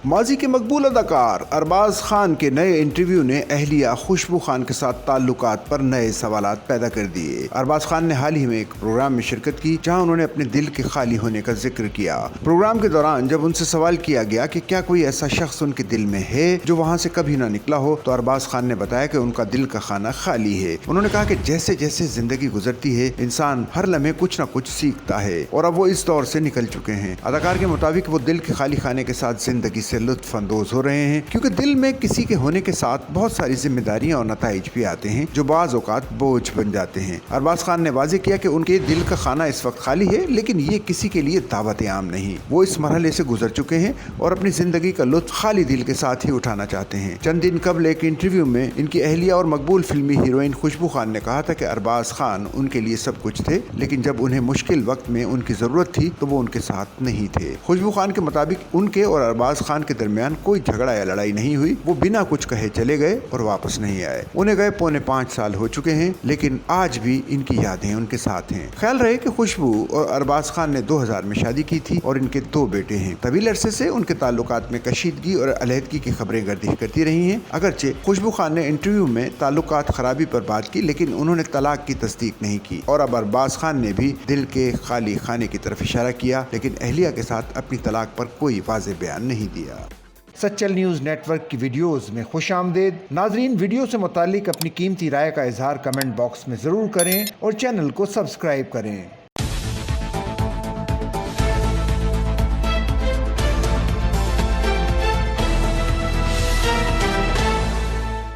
माजी के मकबूल अदाकार अरबाज खान के नए इंटरव्यू ने अहलिया खुशबू खान के साथ ताल्लुकात पर नए सवालात पैदा कर दिए। अरबाज खान ने हाल ही में एक प्रोग्राम में शिरकत की जहां उन्होंने अपने दिल के खाली होने का जिक्र किया। प्रोग्राम के दौरान जब उनसे सवाल किया गया कि क्या कोई ऐसा शख्स उनके दिल में है जो वहां से कभी ना निकला हो, तो अरबाज खान ने बताया कि उनका दिल का खाना खाली है। उन्होंने कहा कि जैसे जैसे जिंदगी गुजरती है इंसान हर लम्हे कुछ न कुछ सीखता है और अब वो इस दौर से निकल चुके हैं। अदाकार के मुताबिक वो दिल के खाली खाने के साथ जिंदगी से लुत्फ अंदोज हो रहे हैं, क्योंकि दिल में किसी के होने के साथ बहुत सारी जिम्मेदारियां और नताइज भी आते हैं जो बाज़ औक़ात बोझ बन जाते हैं। अरबाज खान ने वाज़ेह किया कि उनके दिल का खाना इस वक्त खाली है, लेकिन ये किसी के लिए दावत आम नहीं। वो इस मरहले से गुजर चुके हैं और अपनी जिंदगी का लुत्फ खाली दिल के साथ ही उठाना चाहते हैं। चंद दिन कबल एक इंटरव्यू में इनकी अहलिया और मकबूल फिल्मी हीरोइन खुशबू खान ने कहा था कि अरबाज खान उनके लिए सब कुछ थे, लेकिन जब उन्हें मुश्किल वक्त में उनकी जरूरत थी तो वो उनके साथ नहीं थे। खुशबू खान के मुताबिक उनके और अरबाज खान के दरमियान कोई झगड़ा या लड़ाई नहीं हुई। वो बिना कुछ कहे चले गए और वापस नहीं आए। उन्हें गए 4.25 साल हो चुके हैं, लेकिन आज भी इनकी यादें उनके साथ हैं। ख्याल रहे कि खुशबू और अरबाज खान ने 2000 में शादी की थी और इनके 2 बेटे हैं। तवील अरसे से उनके ताल्लुकात में कशीदगी और अलहदगी की खबरें गर्दिश करती रही हैं। अगरचे खुशबू खान ने इंटरव्यू में ताल्लुकात खराबी पर बात की, लेकिन उन्होंने तलाक की तस्दीक नहीं की। और अब अरबाज खान ने भी दिल के खाली खाने की तरफ इशारा किया, लेकिन अहलिया के साथ अपनी तलाक पर कोई वाज़ेह बयान नहीं दिया। सच्चल न्यूज़ नेटवर्क की वीडियोस में खुशामदीद। नाजरीन, वीडियो से मुतालिक अपनी कीमती राय का इजहार कमेंट बॉक्स में ज़रूर करें और चैनल को सब्सक्राइब करें।